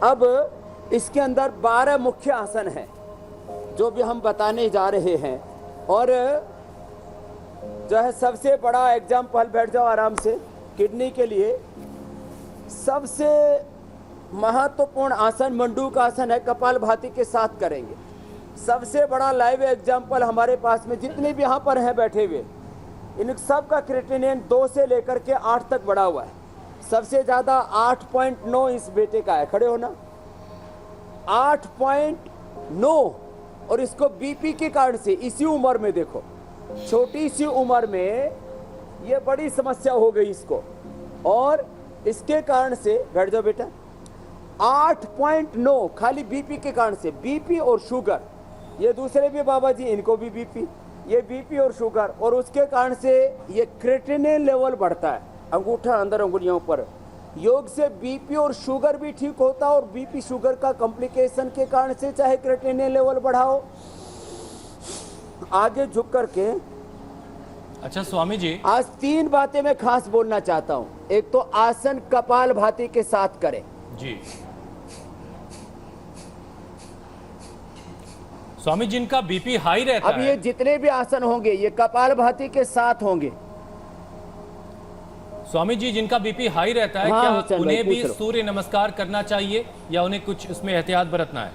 अब इसके अंदर 12 मुख्य आसन हैं जो भी हम बताने जा रहे हैं। और जो है सबसे बड़ा एग्जाम्पल, बैठ जाओ आराम से, किडनी के लिए सबसे महत्वपूर्ण आसन मंडूक आसन है, कपालभाति के साथ करेंगे। सबसे बड़ा लाइव एग्जाम्पल हमारे पास में जितने भी यहाँ पर हैं बैठे हुए, इन सब का क्रिएटिनिन 2 से लेकर के 8 तक बढ़ा हुआ है। सबसे ज़्यादा 8.9 इस बेटे का है, खड़े होना, 8.9। और इसको बीपी के कारण से इसी उम्र में, देखो छोटी सी उम्र में ये बड़ी समस्या हो गई इसको, और इसके कारण से, बैठ जाओ बेटा, 8.9 खाली बीपी के कारण से। बीपी और शुगर, ये दूसरे भी बाबा जी, इनको भी बीपी, ये बीपी और शुगर, और उसके कारण से ये क्रिएटिनिन लेवल बढ़ता है अंगूठा अंदर अंगुलियों पर। योग से बीपी और शुगर भी ठीक होता है, और बीपी शुगर का कॉम्प्लिकेशन के कारण से चाहे क्रिएटिनिन लेवल बढ़ाओ। आगे झुक करके, अच्छा स्वामी जी, आज 3 बातें मैं खास बोलना चाहता हूं। एक तो आसन कपालभाति के साथ करें जी। स्वामी, जिनका बीपी हाई रहता अब है, ये जितने भी आसन होंगे ये कपालभाति के साथ होंगे। स्वामी जी, जिनका बीपी हाई रहता है, हाँ, क्या हुसैन भाई, उन्हें भी पूछ लो। सूर्य नमस्कार करना चाहिए या उन्हें कुछ उसमें एहतियात बरतना है?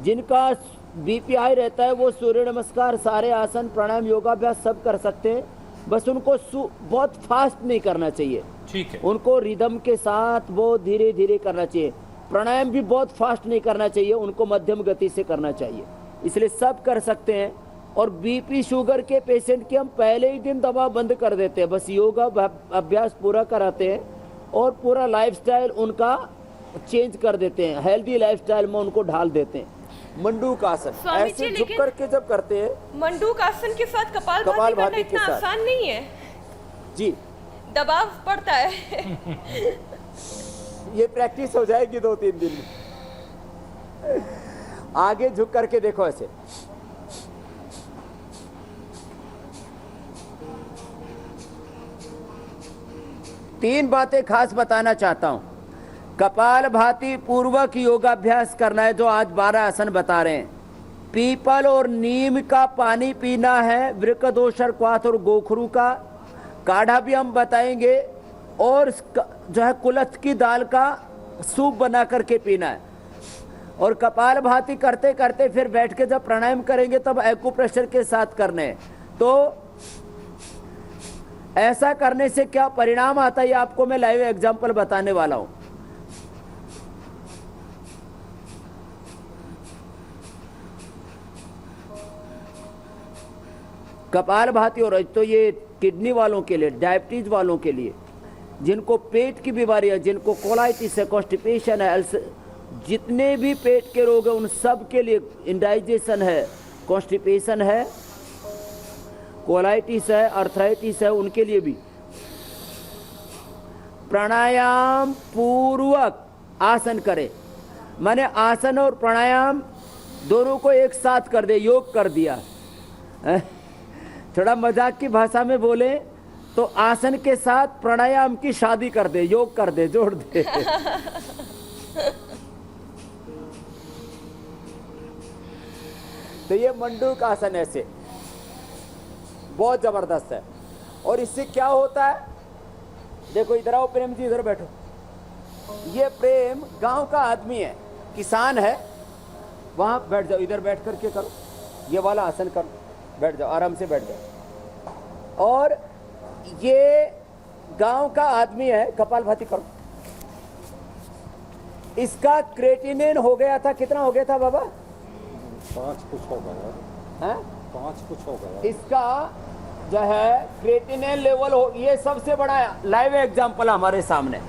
जिनका बीपी हाई रहता है वो सूर्य नमस्कार, सारे आसन, प्राणायाम, योगाभ्यास सब कर सकते हैं। बस उनको बहुत फास्ट नहीं करना चाहिए, ठीक है। उनको रिदम के साथ वो धीरे धीरे करना चाहिए। प्राणायाम भी बहुत फास्ट नहीं करना चाहिए, उनको मध्यम गति से करना चाहिए। इसलिए सब कर सकते हैं। और बीपी शुगर के पेशेंट की हम पहले ही दिन दवा बंद कर देते हैं, बस योगा अभ्यास पूरा कराते हैं और पूरा लाइफस्टाइल उनका चेंज कर देते हैं, हेल्दी लाइफस्टाइल में उनको ढाल देते हैं। मंडूक आसन ऐसे झुक करके जब करते हैं, मंडूक आसन के साथ कपालभाति करना इतना आसान नहीं है जी, दबाव पड़ता है। ये प्रैक्टिस हो जाएगी 2-3 दिन में। आगे झुक करके देखो ऐसे, तीन बातें खास बताना चाहता हूं। कपालभाति पूर्वक योगाभ्यास करना है, जो आज 12 आसन बता रहे हैं। पीपल और नीम का पानी पीना है, वृकदोषर, क्वाथ और गोखरू का काढ़ा भी हम बताएंगे, और जो है कुलथ की दाल का सूप बना करके पीना है। और कपालभाति करते करते फिर बैठ के जब प्राणायाम करेंगे तब एक्यूप्रेशर के साथ करने हैं। तो ऐसा करने से क्या परिणाम आता है, आपको मैं लाइव एग्जांपल बताने वाला हूं। कपालभाति, और तो ये किडनी वालों के लिए, डायबिटीज वालों के लिए, जिनको पेट की बीमारी है, जिनको कोलाइटिस है, कॉन्स्टिपेशन है, जितने भी पेट के रोग है उन सब के लिए, इंडाइजेशन है, कॉन्स्टिपेशन है, कोलाइटिस है, अर्थराइटिस है, उनके लिए भी प्राणायाम पूर्वक आसन करें। मैंने आसन और प्राणायाम दोनों को एक साथ कर दे, योग कर दिया। थोड़ा मजाक की भाषा में बोले तो आसन के साथ प्राणायाम की शादी कर दे, योग कर दे, जोड़ दे। तो ये मंडूक आसन ऐसे बहुत जबरदस्त है। और इससे क्या होता है, देखो इधर आओ प्रेम जी, इधर बैठो। ये प्रेम गांव का आदमी है, किसान है, वहां बैठ जाओ, इधर बैठ करके करो, ये वाला आसन करो, बैठ जाओ, आराम से बैठ जाओ। और ये गांव का आदमी है, कपालभाति करो। इसका क्रिएटिनिन हो गया था, कितना हो गया था बाबा? 5 कुछ हो गया है, 5 कुछ हो गया। इसका जो है क्रिएटिनिन लेवल हो, ये सबसे बड़ा लाइव एग्जांपल हमारे सामने।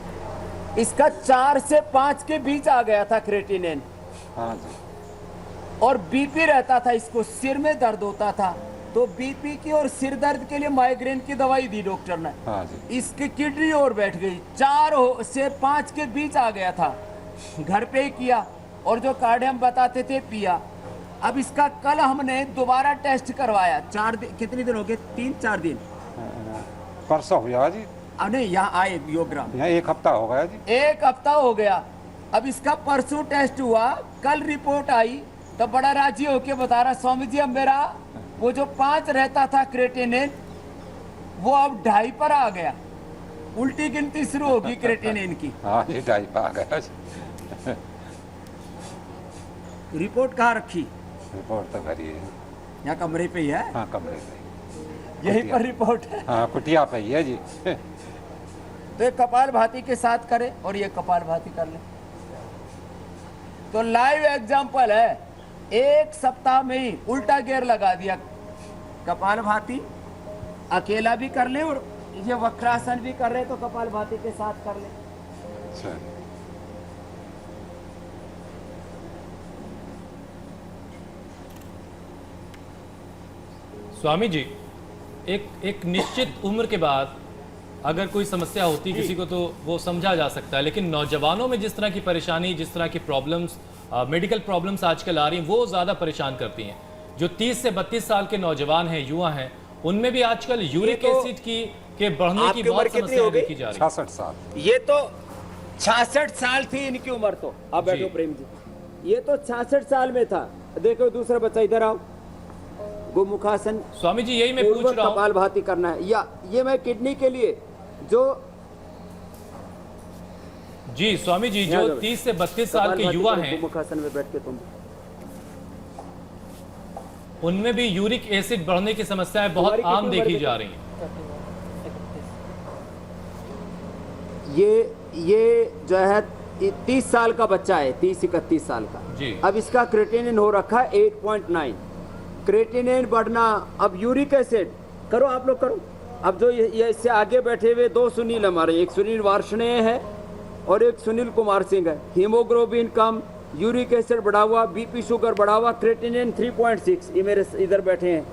इसका 4 से 5 के बीच आ गया था क्रिएटिनिन। हाँ जी। और बीपी रहता था, इसको सिर में दर्द होता था, तो बीपी की और सिर दर्द के लिए माइग्रेन की दवाई दी डॉक्टर ने। हाँ जी। इसकी किडनी और बैठ गई, 4 से 5 के बीच आ गया था। घर पे ही किया और जो काढ़े हम बताते थे पिया। अब इसका कल हमने दोबारा टेस्ट करवाया, 4 दिन, कितने दिन हो गए? 3-4 दिन, परसों हुआ जी। नहीं, यहाँ आए योगग्राम, यहाँ 1 हफ्ता हो गया जी। 1 हफ्ता हो गया। अब इसका परसों टेस्ट हुआ, कल रिपोर्ट आई, तो बड़ा राजी होके बता रहा, स्वामी जी अब मेरा वो जो 5 रहता था क्रेटिनिन, वो अब 2.5 पर आ गया। उल्टी गिनती शुरू होगी क्रेटिनिन की। हाँ जी, 2.5 पे आ गया जी। रिपोर्ट कहाँ रखी? रिपोर्ट तो घर ही है। यहाँ कमरे पे ही है। हाँ, कमरे पे। यहीं पर रिपोर्ट है। हाँ, कुटिया पे ही है जी। तो ये कपाल भाती के साथ करे और ये कपाल भाती कर ले। तो लाइव एग्जांपल है, 1 सप्ताह में ही उल्टा गियर लगा दिया। कपाल भाती अकेला भी कर ले और ये वक्रासन भी कर रहे तो कपाल भाती के साथ कर ले। अच्छा। स्वामी जी, एक निश्चित उम्र के बाद अगर कोई समस्या होती किसी को तो वो समझा जा सकता है, लेकिन नौजवानों में जिस तरह की परेशानी, जिस तरह की प्रॉब्लम्स, मेडिकल प्रॉब्लम्स आजकल आ रही हैं, वो ज़्यादा परेशान करती हैं। जो 30 से 32 साल के नौजवान हैं, युवा हैं, उनमें भी आजकल यूरिक एसिड के बढ़ने की बहुत समस्या देखी जा रही है। 66 साल। ये तो 66 साल थी इनकी उम्र। तो अब बैठो प्रेम जी, ये तो 66 साल में था। देखो दूसरा बच्चा, इधर आओ। गोमुखासन, स्वामी जी यही मैं पूछ रहा हूँ, कपाल भाती करना है, या ये मैं किडनी के लिए जो जी स्वामी जी, जो 30 से 32 साल के युवा हैं, गोमुखासन में बैठ के तुम, उनमें भी यूरिक एसिड बढ़ने की समस्याएं बहुत आम देखी जा रही हैं। ये जो है 30 साल का बच्चा है, 30-31 साल का जी। अब इसका क्रेटिनिन हो रखा है 8.9। क्रेटिनिन बढ़ना, अब यूरिक एसिड करो, आप लोग करो। अब जो ये इससे आगे बैठे हुए 2 सुनील हमारे, एक सुनील वार्ष्णेय है और एक सुनील कुमार सिंह है। हीमोग्लोबिन कम, यूरिक एसिड बढ़ा हुआ, बीपी शुगर बढ़ा हुआ, क्रेटिनिन 3.6। ये मेरे इधर बैठे हैं,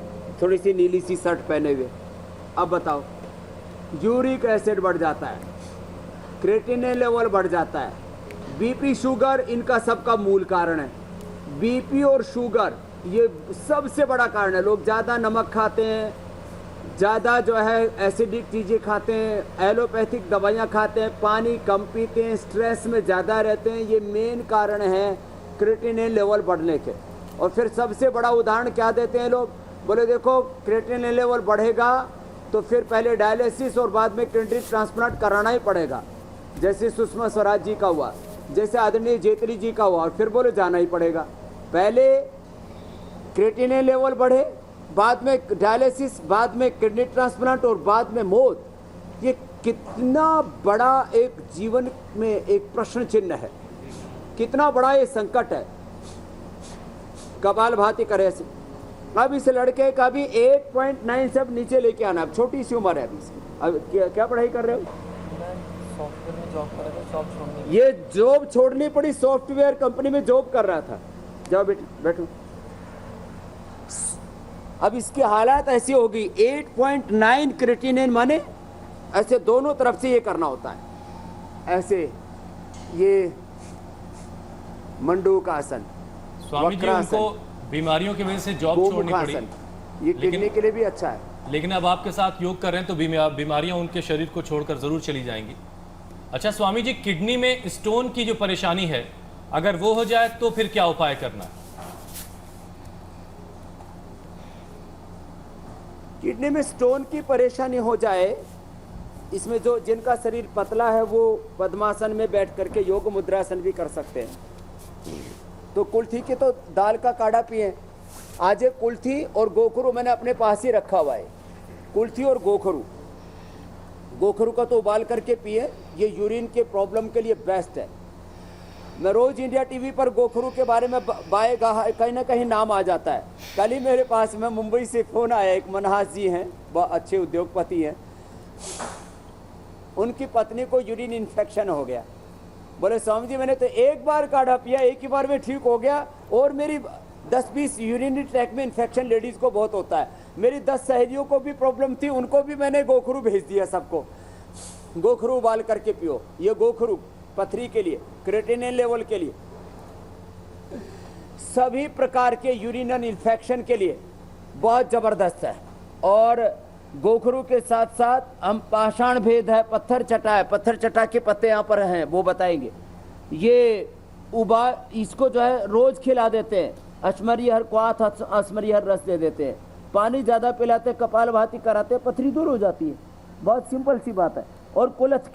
थोड़ी सी नीली सी शर्ट पहने हुए। अब बताओ, यूरिक एसिड बढ़ जाता है, क्रेटिनिन लेवल बढ़ जाता है, बीपी शुगर इनका सबका मूल कारण है। बीपी और शुगर ये सबसे बड़ा कारण है। लोग ज़्यादा नमक खाते हैं, ज़्यादा जो है एसिडिक चीज़ें खाते हैं, एलोपैथिक दवाइयाँ खाते हैं, पानी कम पीते हैं, स्ट्रेस में ज़्यादा रहते हैं। ये मेन कारण है क्रेटिनिन लेवल बढ़ने के। और फिर सबसे बड़ा उदाहरण क्या देते हैं लोग, बोले देखो क्रेटिनिन लेवल बढ़ेगा तो फिर पहले डायलिसिस और बाद में किडनी ट्रांसप्लांट कराना ही पड़ेगा, जैसे सुषमा स्वराज जी का हुआ, जैसे आदरणीय जेटली जी का हुआ। और फिर बोले जाना ही पड़ेगा, पहले क्रेटिनिन लेवल बढ़े, बाद में डायलिसिस, बाद में किडनी ट्रांसप्लांट और बाद में मौत। ये कितना बड़ा एक जीवन में एक प्रश्न चिन्ह है, कितना बड़ा ये संकट है। कपाल भाती करे से अब इस लड़के का भी 8.9 सब नीचे लेके आना। अब छोटी सी उम्र है अभी इसकी। अब क्या पढ़ाई कर रहे हो? सॉफ्टवेयर में जॉब कर रहा था, जॉब छोड़नी। ये जॉब छोड़नी पड़ी, सॉफ्टवेयर कंपनी में जॉब कर रहा था। जाओ बैठो। अब इसकी हालत ऐसी होगी, 8.9 क्रेटिनिन, माने ऐसे दोनों तरफ से ये करना होता है, ऐसे ये मंडूक आसन। स्वामी जी, उनको बीमारियों की वजह से जॉब छोड़नी पड़ी, ये किडनी के लिए भी अच्छा है। लेकिन अब आपके साथ योग कर रहे हैं तो बीमारियां उनके शरीर को छोड़कर जरूर चली जाएंगी। अच्छा स्वामी जी, किडनी में स्टोन की जो परेशानी है, अगर वो हो जाए तो फिर क्या उपाय करना है? किडनी में स्टोन की परेशानी हो जाए, इसमें जो जिनका शरीर पतला है वो पद्मासन में बैठ करके योग मुद्रासन भी कर सकते हैं। तो कुल्थी की तो दाल का काढ़ा पिए। आज एक कुल्थी और गोखरू मैंने अपने पास ही रखा हुआ है। कुल्थी और गोखरू का तो उबाल करके पिए, ये यूरिन के प्रॉब्लम के लिए बेस्ट है। मैं रोज इंडिया टीवी पर गोखरू के बारे में कहीं ना कहीं नाम आ जाता है। कल ही मेरे पास में मुंबई से फोन आया, एक मनहास जी हैं, बहुत अच्छे उद्योगपति हैं। उनकी पत्नी को यूरिन इन्फेक्शन हो गया। बोले स्वामी जी मैंने तो एक बार काढ़ा पिया, एक ही बार में ठीक हो गया, और मेरी 10-20 यूरिनरी ट्रैक में इन्फेक्शन लेडीज को बहुत होता है। मेरी 10 सहेलियों को भी प्रॉब्लम थी, उनको भी मैंने गोखरू भेज दिया सबको। गोखरू उबाल करके पियो। ये गोखरू पथरी के लिए, क्रेटिनिन लेवल के लिए, सभी प्रकार के यूरिनल इन्फेक्शन के लिए बहुत ज़बरदस्त है। और गोखरू के साथ साथ हम पाषाण भेद है, पत्थर चटा है, पत्थर चटा के पत्ते यहाँ पर हैं वो बताएंगे। ये उबा इसको जो है रोज खिला देते हैं, अश्मरी हर क्वाथ अश्मरी हर रस दे देते हैं, पानी ज़्यादा पिलाते, कपालभाति कराते, पथरी दूर हो जाती है। बहुत सिंपल सी बात है। और कुलथ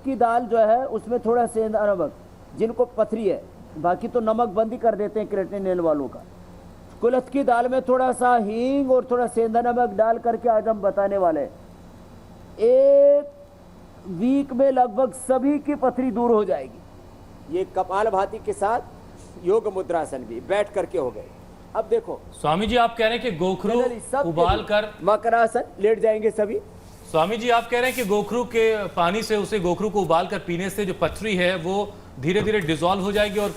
की दाल जो है उसमें थोड़ा सेंधा नमक, जिनको पथरी है, बाकी तो नमक बंद ही कर देते हैं क्रेटिनिन वालों का। कुलथ की दाल में थोड़ा सा हींग और थोड़ा सेंधा नमक डाल करके आज हम बताने वाले हैं। एक वीक में लगभग सभी की पथरी दूर हो जाएगी। ये कपालभाति के साथ योग मुद्रासन भी बैठ करके हो गए। अब देखो स्वामी जी, आप कह रहे हैं कि गोखरू उबाल कर मकरासन लेट जाएंगे सभी। स्वामी जी, आप कह रहे हैं कि गोखरू के पानी से, उसे गोखरू को उबाल कर पीने से जो पथरी है वो धीरे धीरे डिसॉल्व हो जाएगी और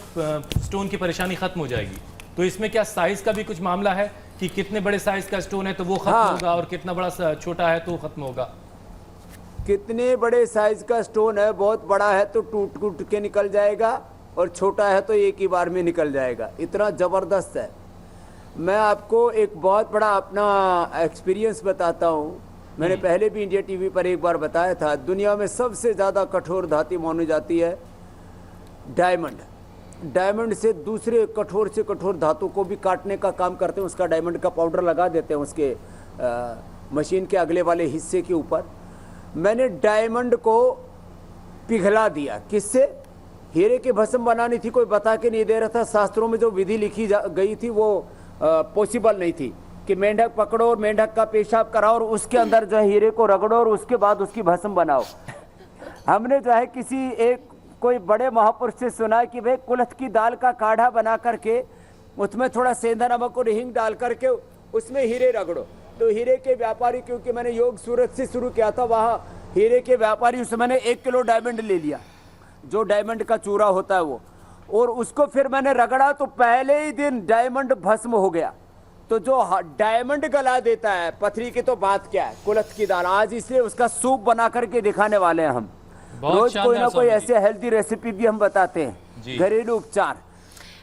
स्टोन की परेशानी खत्म हो जाएगी। तो इसमें क्या साइज का भी कुछ मामला है कि कितने बड़े साइज का स्टोन है तो वो खत्म होगा और कितना बड़ा छोटा है तो खत्म होगा? कितने बड़े साइज का स्टोन है, बहुत बड़ा है तो टूट टूट के निकल जाएगा और छोटा है तो एक ही बार में निकल जाएगा। इतना ज़बरदस्त है। मैं आपको एक बहुत बड़ा अपना एक्सपीरियंस बताता हूँ। मैंने पहले भी इंडिया टीवी पर एक बार बताया था, दुनिया में सबसे ज़्यादा कठोर धातु मानी जाती है डायमंड। डायमंड से दूसरे कठोर से कठोर धातु को भी काटने का काम करते हैं। उसका डायमंड का पाउडर लगा देते हैं उसके मशीन के अगले वाले हिस्से के ऊपर। मैंने डायमंड को पिघला दिया। किससे? हीरे के भस्म बनानी थी, कोई बता के नहीं दे रहा था। शास्त्रों में जो विधि लिखी गई थी वो पॉसिबल नहीं थी कि मेंढक पकड़ो और मेंढक का पेशाब कराओ और उसके अंदर जो है हीरे को रगड़ो और उसके बाद उसकी भस्म बनाओ। हमने जो है किसी एक कोई बड़े महापुरुष से सुना कि भाई कुलथ की दाल का काढ़ा बना करके उसमें थोड़ा सेंधा नमक और हींग डाल करके उसमें हीरे रगड़ो। तो हीरे के व्यापारी, क्योंकि मैंने योग सूरत से शुरू किया था, वहाँ हीरे के व्यापारी उसमें मैंने 1 किलो डायमंड ले लिया, जो डायमंड का चूरा होता है वो, और उसको फिर मैंने रगड़ा तो पहले ही दिन डायमंड भस्म हो गया। तो जो डायमंड गला देता है पथरी की तो बात क्या है, कुलथ की दाल। आज इसलिए उसका सूप बना करके दिखाने वाले हैं हम। रोज कोई ना कोई ऐसे हेल्दी रेसिपी भी हम बताते हैं, घरेलू उपचार।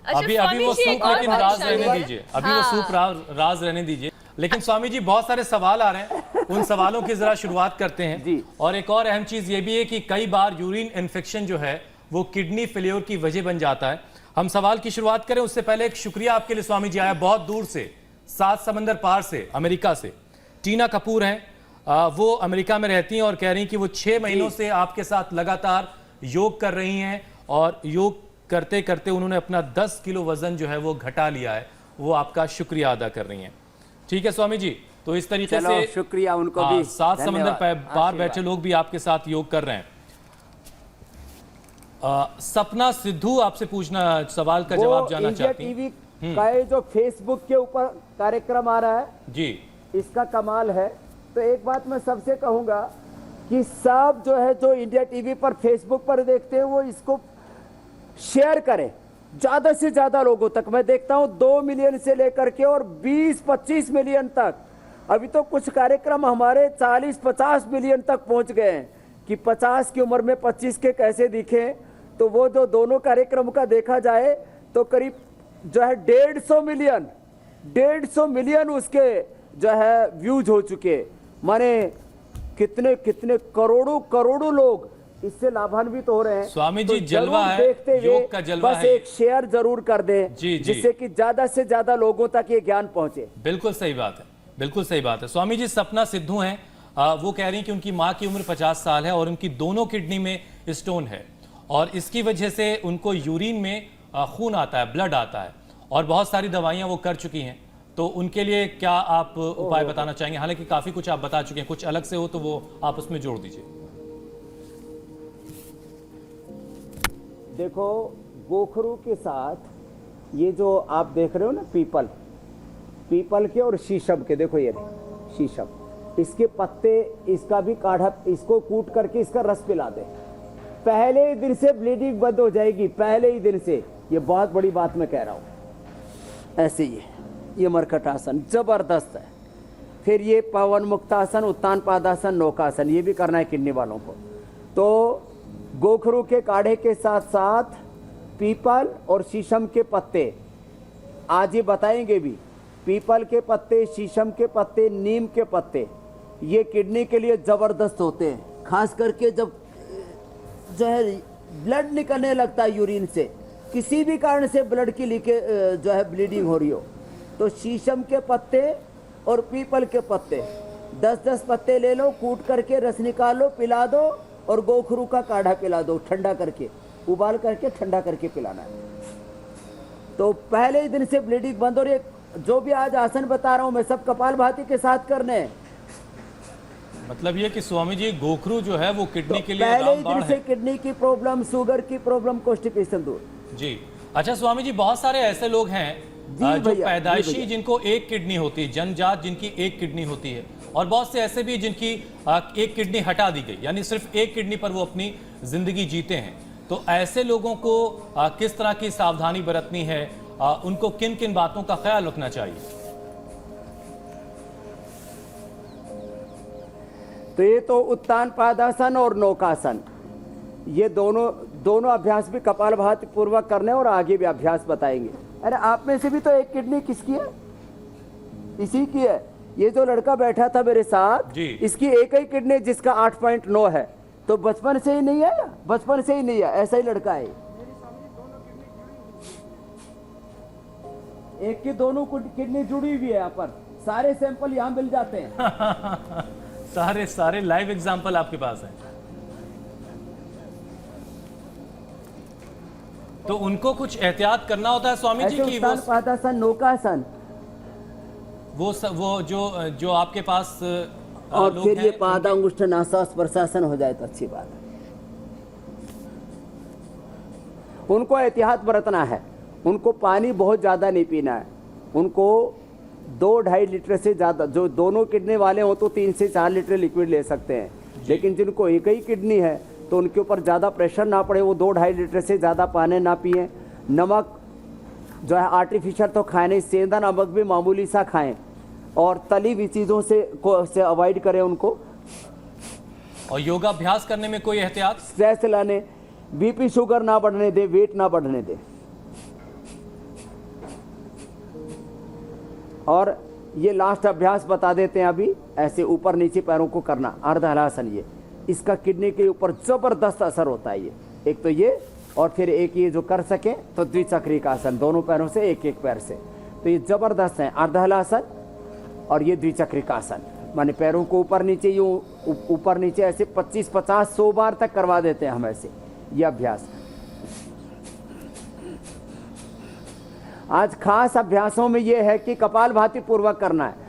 अभी वो सूप लेकिन राज रहने दीजिए, अभी वो सूप राज रहने दीजिए। लेकिन स्वामी जी, बहुत सारे सवाल आ रहे हैं, उन सवालों की जरा शुरुआत करते हैं जी। और एक और अहम चीज ये भी है कि कई बार यूरिन इन्फेक्शन जो है वो किडनी फेलियर की वजह बन जाता है। हम सवाल की शुरुआत करें उससे पहले एक शुक्रिया आपके लिए स्वामी जी आया बहुत दूर से, 7 समंदर पार से, अमेरिका से। टीना कपूर हैं, वो अमेरिका में रहती हैं और कह रही हैं कि वो 6 महीनों से आपके साथ लगातार योग कर रही हैं और योग करते करते उन्होंने अपना 10 किलो वजन जो है वो घटा लिया है। वो आपका शुक्रिया अदा कर रही हैं। ठीक है स्वामी जी, तो इस तरीके से शुक्रिया उनको भी। 7 समंदर पार बैठे लोग भी आपके साथ योग कर रहे हैं। सपना सिद्धू आपसे पूछना सवाल का जवाब जानना चाहती हैं। इंडिया टीवी का ये जो फेसबुक के ऊपर कार्यक्रम आ रहा है जी, इसका कमाल है। तो एक बात मैं सबसे कहूंगा कि सब जो है जो इंडिया टीवी पर फेसबुक पर देखते हैं वो इसको शेयर करें ज्यादा से ज्यादा लोगों तक। मैं देखता हूं 2 मिलियन से लेकर के और 20-25 मिलियन तक। अभी तो कुछ कार्यक्रम हमारे 40-50 मिलियन तक पहुंच गए हैं कि 50 की उम्र में 25 के कैसे दिखे। तो वो जो दोनों कार्यक्रम का देखा जाए तो करीब जो है 150 मिलियन उसके जो है व्यूज हो चुके। माने कितने कितने करोड़ों लोग इससे लाभान्वित हो रहे हैं। स्वामी जी, तो जलवा है, देखते हुए योग का जलवा बस है। एक शेयर जरूर कर दें जी, जी। जिससे कि ज्यादा से ज्यादा लोगों तक ये ज्ञान पहुंचे। बिल्कुल सही बात है, बिल्कुल सही बात है। स्वामी जी, सपना सिद्धू हैं, वो कह रही हैं कि उनकी माँ की उम्र 50 साल है और उनकी दोनों किडनी में स्टोन है और इसकी वजह से उनको यूरिन में खून आता है, ब्लड आता है और बहुत सारी दवाइयां वो कर चुकी हैं। तो उनके लिए क्या आप उपाय बताना चाहेंगे? हालांकि काफी कुछ आप बता चुके हैं, कुछ अलग से हो तो वो आप उसमें जोड़ दीजिए। देखो, गोखरू के साथ ये जो आप देख रहे हो ना, पीपल के और शीशम के, देखो ये शीशम, इसके पत्ते, इसका भी काढ़ा, इसको कूट करके इसका रस पिला दे, पहले ही दिन से ब्लीडिंग बंद हो जाएगी। पहले ही दिन से। ये बहुत बड़ी बात मैं कह रहा हूं। ऐसे ही ये मरकट आसन जबरदस्त है। फिर ये पवन मुक्तासन, उत्तान पादासन, नौकासन, ये भी करना है किडनी वालों को। तो गोखरू के काढ़े के साथ साथ पीपल और शीशम के पत्ते आज ये बताएंगे भी पीपल के पत्ते, शीशम के पत्ते, नीम के पत्ते, ये किडनी के लिए ज़बरदस्त होते हैं। खास करके जब जो है ब्लड निकलने लगता है यूरिन से, किसी भी कारण से ब्लड की लीके जो है ब्लीडिंग हो रही हो, तो शीशम के पत्ते और पीपल के पत्ते 10-10 पत्ते ले लो, कूट करके रस निकालो, पिला दो, और गोखरू का काढ़ा पिला दो, ठंडा करके, उबाल करके ठंडा करके पिलाना है। तो पहले ही दिन से ब्लीडिंग बंद हो रही है। जो भी आज आसन बता रहा हूं मैं, सब कपालभाति के साथ करने हैं। मतलब ये कि स्वामी जी गोखरू जो है वो किडनी के लिए पहले ही रामबाण दिन से है। किडनी की प्रॉब्लम, शुगर की प्रॉब्लम, कॉन्स्टिपेशन दूर। जी अच्छा स्वामी जी, बहुत सारे ऐसे लोग हैं जी जो भैया, पैदाइशी जी भैया। जिनको एक किडनी होती है, जन्मजात जिनकी एक किडनी होती है, और बहुत से ऐसे भी जिनकी एक किडनी हटा दी गई, यानी सिर्फ एक किडनी पर वो अपनी जिंदगी जीते हैं। तो ऐसे लोगों को किस तरह की सावधानी बरतनी है, उनको किन किन बातों का ख्याल रखना चाहिए? तो ये तो उत्तान पादासन और नौकासन, ये दोनों अभ्यास भी कपालभाति पूर्वक करने, और आगे भी अभ्यास बताएंगे। अरे आप में से भी तो एक किडनी किसकी है? इसी की है। ये जो लड़का बैठा था मेरे साथ, जी। इसकी एक ही किडनी, जिसका 8.9 है। तो बचपन से ही नहीं है, बचपन से ही नहीं है, ऐसा ही लड़का है। एक की दोनों किडनी जुड़ी हुई है। यहाँ पर सारे सैंपल यहाँ मिल जाते हैं। सारे लाइव एग्जाम्पल आपके पास हैं। तो उनको कुछ एहतियात करना होता है स्वामी जी की उत्तान पादासन, नौकासन, वो जो आपके पास और लोग फिर ये हैं, पादांगुष्ठ नासास प्रशासन हो जाए तो अच्छी बात है। उनको एहतियात बरतना है। उनको पानी बहुत ज़्यादा नहीं पीना है। उनको 2-2.5 लीटर से ज़्यादा, जो दोनों किडनी वाले हो तो 3 से 4 लीटर लिक्विड ले सकते हैं। लेकिन जिनको एक ही किडनी है तो उनके ऊपर ज़्यादा प्रेशर ना पड़े, वो 2-2.5 लीटर से ज़्यादा पानी ना पिए। नमक जो है आर्टिफिशियल तो खाएं नहीं, सेंधा नमक भी मामूली सा खाएं, और तली हुई चीज़ों से अवॉइड करें उनको। और योगाभ्यास करने में कोई एहतियात? स्ट्रेस लाने, बीपी शुगर ना बढ़ने दे, वेट ना बढ़ने दे। और ये लास्ट अभ्यास बता देते हैं अभी, ऐसे ऊपर नीचे पैरों को करना, अर्धहलासन। ये इसका किडनी के ऊपर जबरदस्त असर होता है। ये एक तो ये, और फिर एक ये जो कर सके तो द्विचक्री का आसन, दोनों पैरों से एक एक पैर से, तो ये जबरदस्त है। अर्धहलासन और ये द्विचक्री का आसन, माने पैरों को ऊपर नीचे, यूं ऊपर नीचे ऐसे 25-50-100 बार तक करवा देते हैं हम ऐसे ये अभ्यास। आज खास अभ्यासों में ये है कि कपालभाति पूर्वक करना है।